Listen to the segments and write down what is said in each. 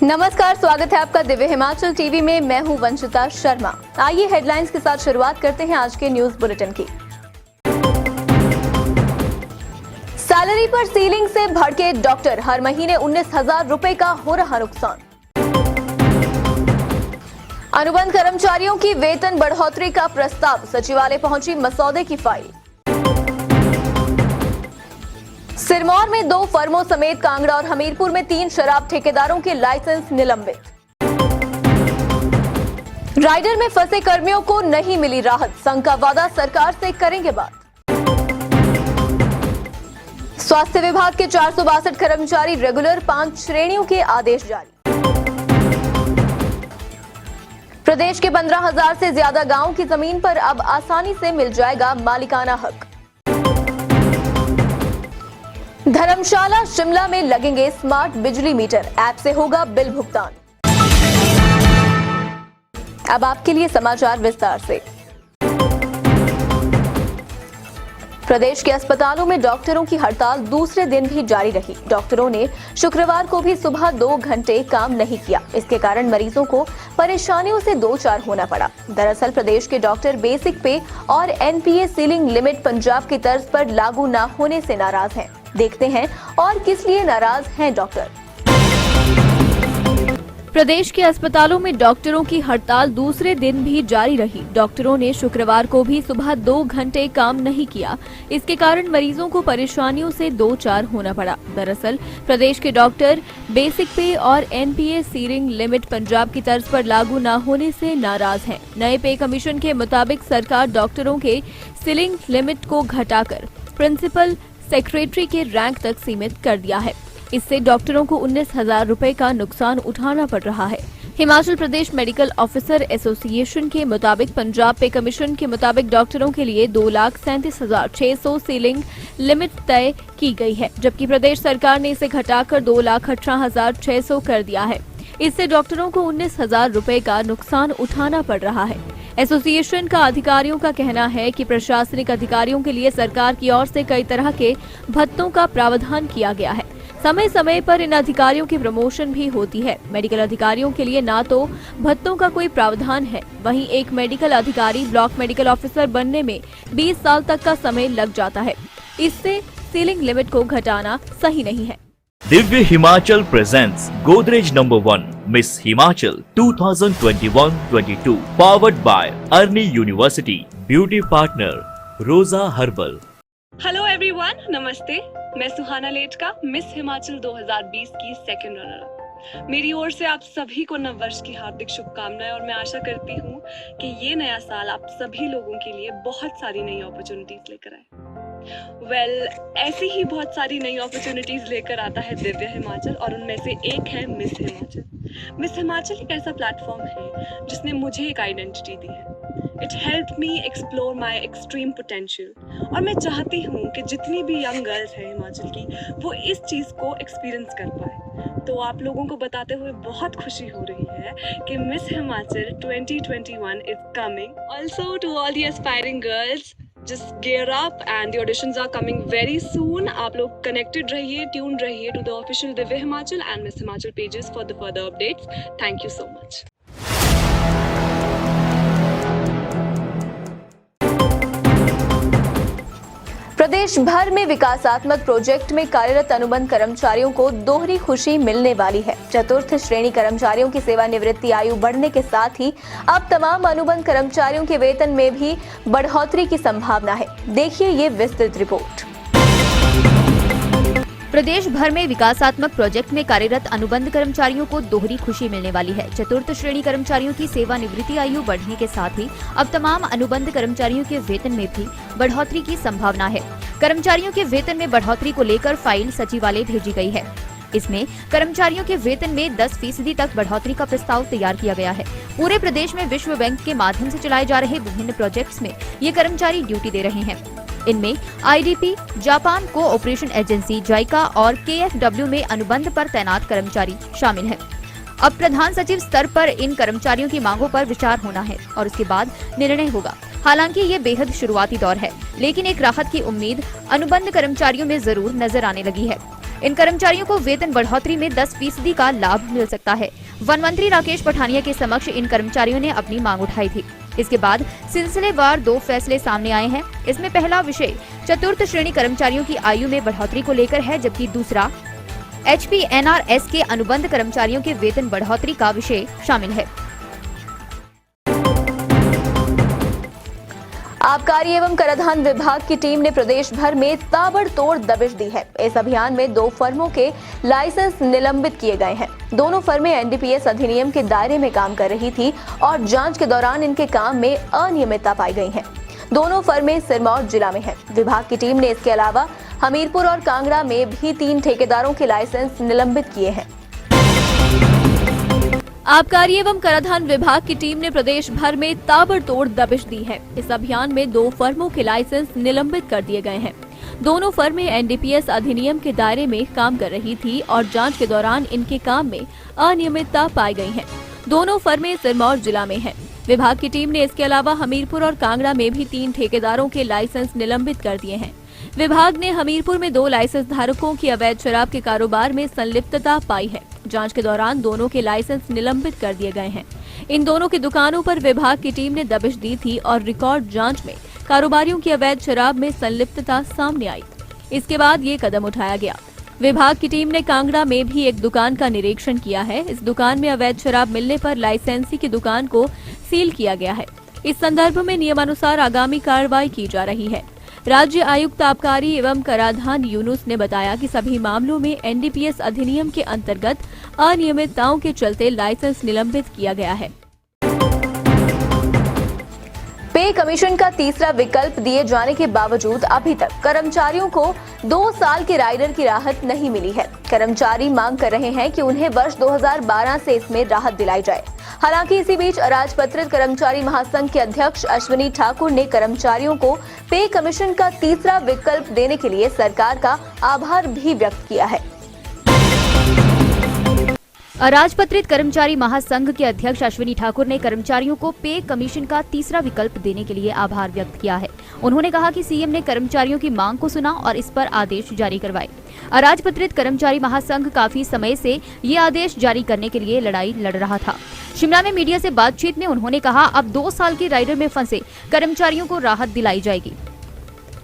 नमस्कार, स्वागत है आपका दिव्य हिमाचल टीवी में। मैं हूं वंशिता शर्मा। आइए हेडलाइंस के साथ शुरुआत करते हैं आज के न्यूज बुलेटिन की। सैलरी पर सीलिंग से भड़के डॉक्टर, हर महीने 19,000 रुपए का हो रहा नुकसान। अनुबंध कर्मचारियों की वेतन बढ़ोतरी का प्रस्ताव, सचिवालय पहुंची मसौदे की फाइल। सिरमौर में 2 फर्मों समेत कांगड़ा और हमीरपुर में 3 शराब ठेकेदारों के लाइसेंस निलंबित। राइडर में फंसे कर्मियों को नहीं मिली राहत, संघ का वादा सरकार से करेंगे बात। स्वास्थ्य विभाग के 462 कर्मचारी रेगुलर, 5 श्रेणियों के आदेश जारी। प्रदेश के 15,000 से ज्यादा गांवों की जमीन पर अब आसानी से मिल जाएगा मालिकाना हक। धर्मशाला शिमला में लगेंगे स्मार्ट बिजली मीटर, ऐप से होगा बिल भुगतान। अब आपके लिए समाचार विस्तार से। प्रदेश के अस्पतालों में डॉक्टरों की हड़ताल दूसरे दिन भी जारी रही। डॉक्टरों ने शुक्रवार को भी सुबह 2 घंटे काम नहीं किया। इसके कारण मरीजों को परेशानियों से दो चार होना पड़ा। दरअसल प्रदेश के डॉक्टर बेसिक पे और एनपीए सीलिंग लिमिट पंजाब की तर्ज पर लागू न होने से नाराज हैं। देखते हैं और किस लिए नाराज हैं डॉक्टर। प्रदेश के अस्पतालों में डॉक्टरों की हड़ताल दूसरे दिन भी जारी रही। डॉक्टरों ने शुक्रवार को भी सुबह 2 घंटे काम नहीं किया। इसके कारण मरीजों को परेशानियों से दो चार होना पड़ा। दरअसल प्रदेश के डॉक्टर बेसिक पे और एनपीए सीलिंग लिमिट पंजाब की तर्ज पर लागू न होने से नाराज हैं। नए पे कमीशन के मुताबिक सरकार डॉक्टरों के सीलिंग लिमिट को घटाकर प्रिंसिपल सेक्रेटरी के रैंक तक सीमित कर दिया है। इससे डॉक्टरों को 19,000 रुपए का नुकसान उठाना पड़ रहा है। Himachal Pradesh medical officer association के मुताबिक पंजाब पे कमीशन के मुताबिक डॉक्टरों के लिए 2,37,600 सीलिंग लिमिट तय की गई है, जबकि प्रदेश सरकार ने इसे घटाकर 2,18,600 कर दिया है। इससे डॉक्टरों को 19,000 रुपए का नुकसान उठाना पड़ रहा है। एसोसिएशन का अधिकारियों का कहना है कि प्रशासनिक अधिकारियों के लिए सरकार की ओर से कई तरह के भत्तों का प्रावधान किया गया है। समय समय पर इन अधिकारियों की प्रमोशन भी होती है। मेडिकल अधिकारियों के लिए ना तो भत्तों का कोई प्रावधान है, वहीं एक मेडिकल अधिकारी ब्लॉक मेडिकल ऑफिसर बनने में 20 साल तक का समय लग जाता है। इससे सीलिंग लिमिट को घटाना सही नहीं है। Divya Himachal presents Godrej number 1 miss Himachal 2021-22 powered by Arni university, beauty partner Roja herbal. Hello everyone, नमस्ते। मैं सुहाना लेटका, मिस हिमाचल 2020 की सेकंड रनर। मेरी ओर से आप सभी को नव वर्ष की हार्दिक शुभकामनाएं और मैं आशा करती हूँ कि ये नया साल आप सभी लोगों के लिए बहुत सारी नई अपॉर्चुनिटीज लेकर आए। ऐसी ही बहुत सारी नई अपॉर्चुनिटीज लेकर आता है दिव्य हिमाचल और उनमें से एक है मिस हिमाचल। मिस हिमाचल एक ऐसा प्लेटफॉर्म है जिसने मुझे एक आइडेंटिटी दी है। It helped me explore my extreme potential और मैं चाहती हूँ कि जितनी भी यंग गर्ल्स हैं हिमाचल की वो इस चीज़ को एक्सपीरियंस कर पाए। तो आप लोगों को बताते हुए बहुत खुशी हो रही है कि miss Himachal 2021 is coming. Also to all the aspiring girls, just gear up and the auditions are coming very soon. आप लोग connected रहिए, tuned रहिए to the official Divya Himachal and miss Himachal pages for the further updates. Thank you so much. प्रदेश भर में विकासात्मक project में कार्यरत अनुबंध कर्मचारियों को दोहरी खुशी मिलने वाली है। चतुर्थ श्रेणी कर्मचारियों की सेवानिवृत्ति आयु बढ़ने के साथ ही अब तमाम अनुबंध कर्मचारियों के वेतन में भी बढ़ोतरी की संभावना है। देखिए ये विस्तृत रिपोर्ट। प्रदेश भर में विकासात्मक प्रोजेक्ट में कार्यरत अनुबंध कर्मचारियों को दोहरी खुशी मिलने वाली है। चतुर्थ श्रेणी कर्मचारियों की सेवानिवृत्ति आयु बढ़ने के साथ ही अब तमाम अनुबंध कर्मचारियों के वेतन में भी बढ़ोतरी की संभावना है। कर्मचारियों के वेतन में बढ़ोतरी को लेकर फाइल सचिवालय भेजी गई है। इसमें कर्मचारियों के वेतन में 10% तक बढ़ोतरी का प्रस्ताव तैयार किया गया है। पूरे प्रदेश में विश्व बैंक के माध्यम से चलाए जा रहे विभिन्न प्रोजेक्ट्स में ये कर्मचारी ड्यूटी दे रहे हैं। इनमें IDP, Japan Cooperation Agency, JICA और केएफडब्ल्यू में अनुबंध पर तैनात कर्मचारी शामिल हैं। अब प्रधान सचिव स्तर पर इन कर्मचारियों की मांगों पर विचार होना है और उसके बाद निर्णय होगा। हालांकि ये बेहद शुरुआती दौर है, लेकिन एक राहत की उम्मीद अनुबंध कर्मचारियों में जरूर नजर आने लगी है। इन कर्मचारियों को वेतन बढ़ोतरी में 10% का लाभ मिल सकता है। वन मंत्री राकेश पठानिया के समक्ष इन कर्मचारियों ने अपनी मांग उठाई थी। इसके बाद सिलसिलेवार 2 फैसले सामने आए हैं। इसमें पहला विषय चतुर्थ श्रेणी कर्मचारियों की आयु में बढ़ोतरी को लेकर है, जबकि दूसरा HPNRS के अनुबंध कर्मचारियों के वेतन बढ़ोतरी का विषय शामिल है। आबकारी एवं कराधान विभाग की टीम ने प्रदेश भर में ताबड़तोड़ दबिश दी है। इस अभियान में 2 फर्मों के लाइसेंस निलंबित किए गए हैं। दोनों फर्में NDPS अधिनियम के दायरे में काम कर रही थी और जांच के दौरान इनके काम में अनियमितता पाई गई है। दोनों फर्में सिरमौर जिला में हैं। विभाग की टीम ने इसके अलावा हमीरपुर और कांगड़ा में भी 3 ठेकेदारों के लाइसेंस निलंबित किए हैं। आबकारी एवं कराधान विभाग की टीम ने प्रदेश भर में ताबड़तोड़ दबिश दी है। इस अभियान में 2 फर्मों के लाइसेंस निलंबित कर दिए गए हैं। दोनों फर्में NDPS अधिनियम के दायरे में काम कर रही थी और जांच के दौरान इनके काम में अनियमितता पाई गई है। दोनों फर्में सिरमौर जिला में हैं। विभाग की टीम ने इसके अलावा हमीरपुर और कांगड़ा में भी 3 ठेकेदारों के लाइसेंस निलंबित कर दिए हैं। विभाग ने हमीरपुर में 2 लाइसेंस धारकों की अवैध शराब के कारोबार में संलिप्तता पाई है। जांच के दौरान दोनों के लाइसेंस निलंबित कर दिए गए हैं। इन दोनों की दुकानों पर विभाग की टीम ने दबिश दी थी और रिकॉर्ड जांच में कारोबारियों की अवैध शराब में संलिप्तता सामने आई। इसके बाद ये कदम उठाया गया। विभाग की टीम ने कांगड़ा में भी एक दुकान का निरीक्षण किया है। इस दुकान में अवैध शराब मिलने पर लाइसेंसी की दुकान को सील किया गया है। इस संदर्भ में नियमानुसार आगामी कार्रवाई की जा रही है। राज्य आयुक्त आबकारी एवं कराधान यूनुस ने बताया कि सभी मामलों में NDPS अधिनियम के अंतर्गत अनियमितताओं के चलते लाइसेंस निलंबित किया गया है। पे कमीशन का तीसरा विकल्प दिए जाने के बावजूद अभी तक कर्मचारियों को 2 साल के राइडर की राहत नहीं मिली है। कर्मचारी मांग कर रहे हैं कि उन्हें वर्ष 2012 से इसमें राहत दिलाई जाए। हालांकि इसी बीच अराजपत्रित कर्मचारी महासंघ के अध्यक्ष अश्विनी ठाकुर ने कर्मचारियों को पे कमीशन का तीसरा विकल्प देने के लिए सरकार का आभार भी व्यक्त किया है। अराजपत्रित कर्मचारी महासंघ के अध्यक्ष अश्विनी ठाकुर ने कर्मचारियों को पे कमीशन का तीसरा विकल्प देने के लिए आभार व्यक्त किया है। उन्होंने कहा कि सीएम ने कर्मचारियों की मांग को सुना और इस पर आदेश जारी करवाए। अराजपत्रित कर्मचारी महासंघ काफी समय से ये आदेश जारी करने के लिए लड़ाई लड़ रहा था। शिमला में मीडिया से बातचीत में उन्होंने कहा, अब 2 साल के राइडर में फंसे कर्मचारियों को राहत दिलाई जाएगी।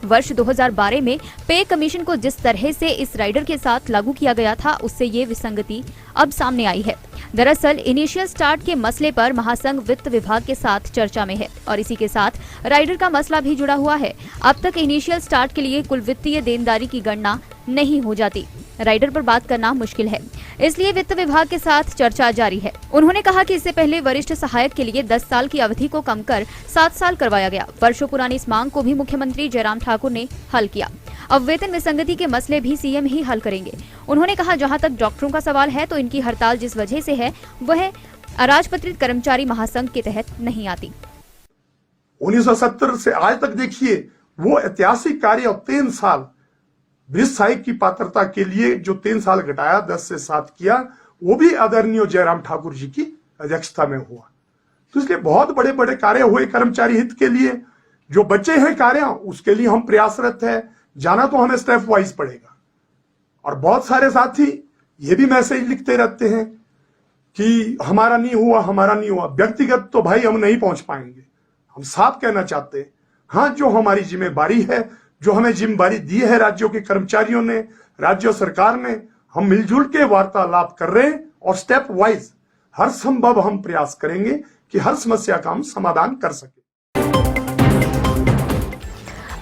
वर्ष 2012 में पे कमीशन को जिस तरह से इस राइडर के साथ लागू किया गया था, उससे ये विसंगति अब सामने आई है। दरअसल इनिशियल स्टार्ट के मसले पर महासंघ वित्त विभाग के साथ चर्चा में है और इसी के साथ राइडर का मसला भी जुड़ा हुआ है। अब तक इनिशियल स्टार्ट के लिए कुल वित्तीय देनदारी की गणना नहीं हो जाती। राइडर पर बात करना मुश्किल है, इसलिए वित्त विभाग के साथ चर्चा जारी है। उन्होंने कहा कि इससे पहले वरिष्ठ सहायक के लिए 10 साल की अवधि को कम कर 7 साल करवाया गया। वर्षों पुरानी इस मांग को भी मुख्यमंत्री जयराम ठाकुर ने हल किया। अब वेतन विसंगति के मसले भी सीएम ही हल करेंगे। उन्होंने कहा, जहां तक डॉक्टरों का सवाल है तो इनकी हड़ताल जिस वजह से है वह अराजपत्रित कर्मचारी महासंघ के तहत नहीं आती। 1970 से आज तक देखिए वो ऐतिहासिक कार्य और 3 साल वरिष्ठ सहायक की पात्रता के लिए जो 3 साल घटाया 10 से 7 किया, वो भी आदरणीय जयराम ठाकुर जी की अध्यक्षता में हुआ। तो इसलिए बहुत बड़े बड़े कार्य हुए कर्मचारी हित के लिए। जो बचे हैं कार्य उसके लिए हम प्रयासरत है। जाना तो हमें स्टेप वाइज पड़ेगा। और बहुत सारे साथी ये भी मैसेज लिखते रहते हैं कि हमारा नहीं हुआ, हमारा नहीं हुआ। व्यक्तिगत तो भाई हम नहीं पहुंच पाएंगे। हम साफ कहना चाहते हैं, हाँ, जो हमारी जिम्मेदारी है, जो हमें जिम्मेदारी दी है राज्यों के कर्मचारियों ने, राज्य सरकार ने, हम मिलजुल के वार्तालाप कर रहे हैं और स्टेप वाइज हर संभव हम प्रयास करेंगे कि हर समस्या का हम समाधान कर सके।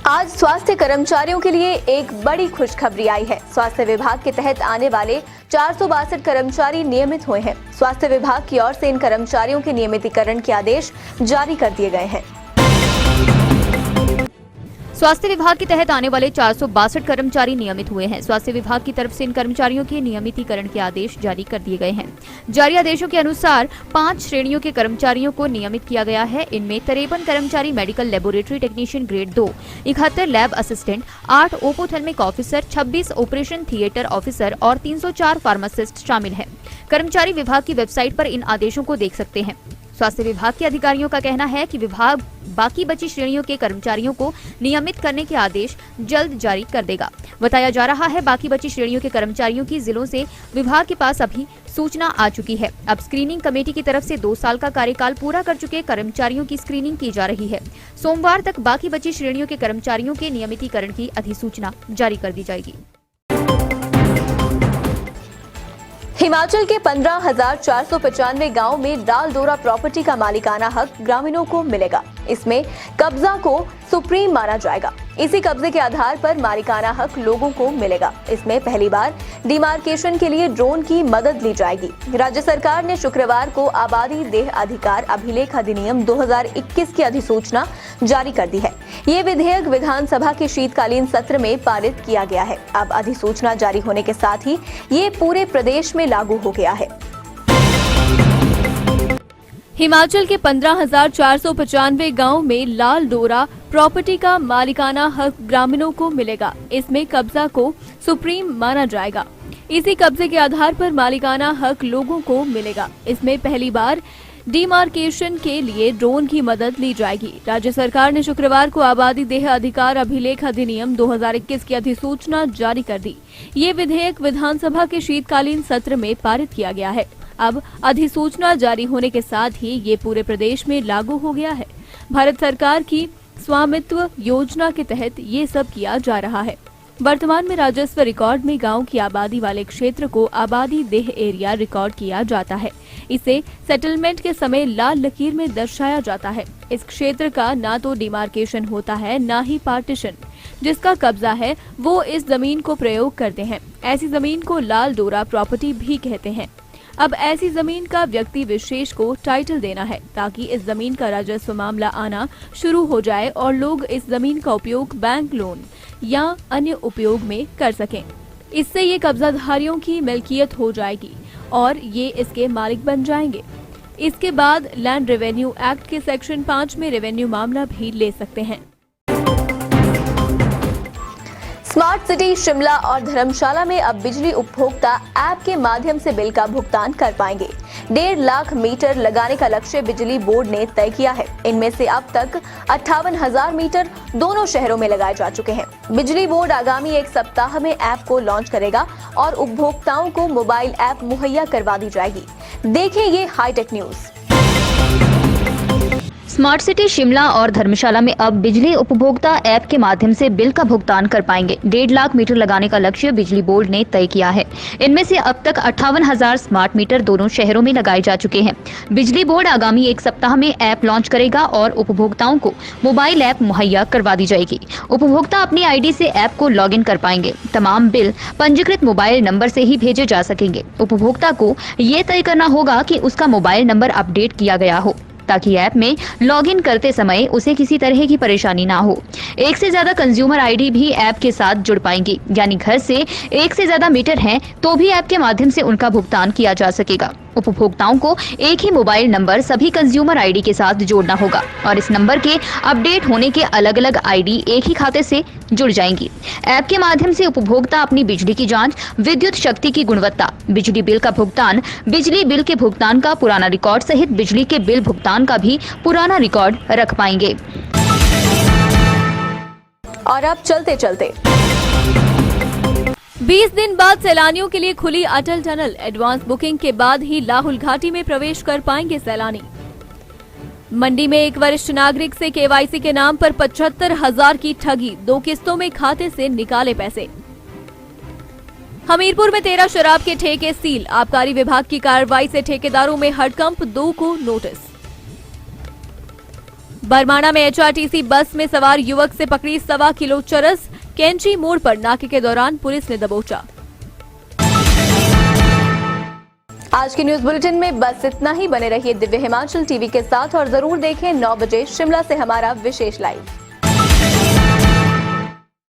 आज स्वास्थ्य कर्मचारियों के लिए एक बड़ी खुशखबरी आई है। स्वास्थ्य विभाग के तहत आने वाले 462 कर्मचारी नियमित हुए हैं। स्वास्थ्य विभाग की ओर से इन कर्मचारियों के नियमितीकरण के आदेश जारी कर दिए गए हैं। स्वास्थ्य विभाग के तहत आने वाले 462 कर्मचारी नियमित हुए हैं। स्वास्थ्य विभाग की तरफ से इन कर्मचारियों के नियमितीकरण के आदेश जारी कर दिए गए हैं। जारी आदेशों के अनुसार 5 श्रेणियों के कर्मचारियों को नियमित किया गया है। इनमें 53 कर्मचारी medical laboratory technician grade 2, 71 lab assistant, 8 ophthalmic officer, 26 operation theatre officer और 304 फार्मासिस्ट शामिल है। कर्मचारी विभाग की वेबसाइट पर इन आदेशों को देख सकते हैं। स्वास्थ्य विभाग के अधिकारियों का कहना है कि विभाग बाकी बची श्रेणियों के कर्मचारियों को नियमित करने के आदेश जल्द जारी कर देगा। बताया जा रहा है बाकी बची श्रेणियों के कर्मचारियों की जिलों से विभाग के पास अभी सूचना आ चुकी है। अब स्क्रीनिंग कमेटी की तरफ से 2 साल का कार्यकाल पूरा कर चुके कर्मचारियों की स्क्रीनिंग की जा रही है। सोमवार तक बाकी बची श्रेणियों के कर्मचारियों के नियमितीकरण की अधिसूचना जारी कर दी जाएगी। हिमाचल के 15,495 गांव में डाल डोरा प्रॉपर्टी का मालिकाना हक ग्रामीणों को मिलेगा। इसमें कब्जा को सुप्रीम माना जाएगा। इसी कब्जे के आधार पर मालिकाना हक लोगों को मिलेगा। इसमें पहली बार डिमार्केशन के लिए ड्रोन की मदद ली जाएगी। राज्य सरकार ने शुक्रवार को आबादी देह अधिकार अभिलेख अधिनियम 2021 की अधिसूचना जारी कर दी है। ये विधेयक विधानसभा के शीतकालीन सत्र में पारित किया गया है। अब अधिसूचना जारी होने के साथ ही ये पूरे प्रदेश में लागू हो गया है। हिमाचल के 15,495 गांव में लाल डोरा प्रॉपर्टी का मालिकाना हक ग्रामीणों को मिलेगा। इसमें कब्जा को सुप्रीम माना जाएगा। इसी कब्जे के आधार पर मालिकाना हक लोगों को मिलेगा। इसमें पहली बार डिमार्केशन के लिए ड्रोन की मदद ली जाएगी। राज्य सरकार ने शुक्रवार को आबादी देह अधिकार अभिलेख अधिनियम 2021 की अधिसूचना जारी कर दी। ये विधेयक विधानसभा के शीतकालीन सत्र में पारित किया गया है। अब अधिसूचना जारी होने के साथ ही ये पूरे प्रदेश में लागू हो गया है। भारत सरकार की स्वामित्व योजना के तहत ये सब किया जा रहा है। वर्तमान में राजस्व रिकॉर्ड में गांव की आबादी वाले क्षेत्र को आबादी देह एरिया रिकॉर्ड किया जाता है। इसे सेटलमेंट के समय लाल लकीर में दर्शाया जाता है। इस क्षेत्र का ना तो डिमार्केशन होता है ना ही पार्टीशन। जिसका कब्जा है वो इस जमीन को प्रयोग करते हैं। ऐसी जमीन को लाल डोरा प्रॉपर्टी भी कहते हैं। अब ऐसी जमीन का व्यक्ति विशेष को टाइटल देना है ताकि इस जमीन का राजस्व मामला आना शुरू हो जाए और लोग इस जमीन का उपयोग बैंक लोन या अन्य उपयोग में कर सकें। इससे ये कब्जाधारियों की मिल्कियत हो जाएगी और ये इसके मालिक बन जाएंगे। इसके बाद लैंड रेवेन्यू एक्ट के सेक्शन 5 में रेवेन्यू मामला भी ले सकते हैं। स्मार्ट सिटी शिमला और धर्मशाला में अब बिजली उपभोक्ता ऐप के माध्यम से बिल का भुगतान कर पाएंगे। 1.5 लाख मीटर लगाने का लक्ष्य बिजली बोर्ड ने तय किया है। इनमें से अब तक 58,000 मीटर दोनों शहरों में लगाए जा चुके हैं। बिजली बोर्ड आगामी 1 सप्ताह में ऐप को लॉन्च करेगा और उपभोक्ताओं को मोबाइल ऐप मुहैया करवा दी जाएगी। देखें ये hi tech news. Smart city Shimla और धर्मशाला में अब बिजली उपभोक्ता ऐप के माध्यम से बिल का भुगतान कर पाएंगे। 1.5 लाख मीटर लगाने का लक्ष्य बिजली बोर्ड ने तय किया है। इनमें से अब तक 58,000 स्मार्ट मीटर दोनों शहरों में लगाए जा चुके हैं। बिजली बोर्ड आगामी 1 सप्ताह में ऐप लॉन्च करेगा और उपभोक्ताओं को मोबाइल ऐप मुहैया करवा दी जाएगी। उपभोक्ता अपनी आईडी से ऐप को लॉगिन कर पाएंगे। तमाम बिल पंजीकृत मोबाइल नंबर से ही भेजे जा सकेंगे। उपभोक्ता को ये तय करना होगा कि उसका मोबाइल नंबर अपडेट किया गया हो ताकि ऐप में लॉगिन करते समय उसे किसी तरह की परेशानी ना हो। 1 से ज्यादा कंज्यूमर आईडी भी ऐप के साथ जुड़ पाएंगी, यानी घर से 1 से ज्यादा मीटर हैं तो भी ऐप के माध्यम से उनका भुगतान किया जा सकेगा। उपभोक्ताओं को एक ही मोबाइल नंबर सभी कंज्यूमर आईडी के साथ जोड़ना होगा और इस नंबर के अपडेट होने के अलग अलग आईडी एक ही खाते से जुड़ जाएंगी। ऐप के माध्यम से उपभोक्ता अपनी बिजली की जांच, विद्युत शक्ति की गुणवत्ता, बिजली बिल का भुगतान, बिजली बिल के भुगतान का पुराना रिकॉर्ड सहित बिजली के बिल भुगतान का भी पुराना रिकॉर्ड रख पाएंगे। और अब चलते चलते 20 दिन बाद सैलानियों के लिए खुली अटल टनल। एडवांस बुकिंग के बाद ही लाहुल घाटी में प्रवेश कर पाएंगे सैलानी। मंडी में एक वरिष्ठ नागरिक से केवाईसी के नाम पर 75,000 की ठगी, 2 किस्तों में खाते से निकाले पैसे। हमीरपुर में 13 शराब के ठेके सील, आबकारी विभाग की कार्रवाई से ठेकेदारों में हड़कंप, 2 को नोटिस। बरमाणा में एचआरटीसी बस में सवार युवक से पकड़ी 1.25 किलो चरस, कैंची मोड़ पर नाके के दौरान पुलिस ने दबोचा। आज के न्यूज बुलेटिन में बस इतना ही। बने रहिए दिव्य हिमाचल टीवी के साथ और जरूर देखें 9 बजे शिमला से हमारा विशेष लाइव।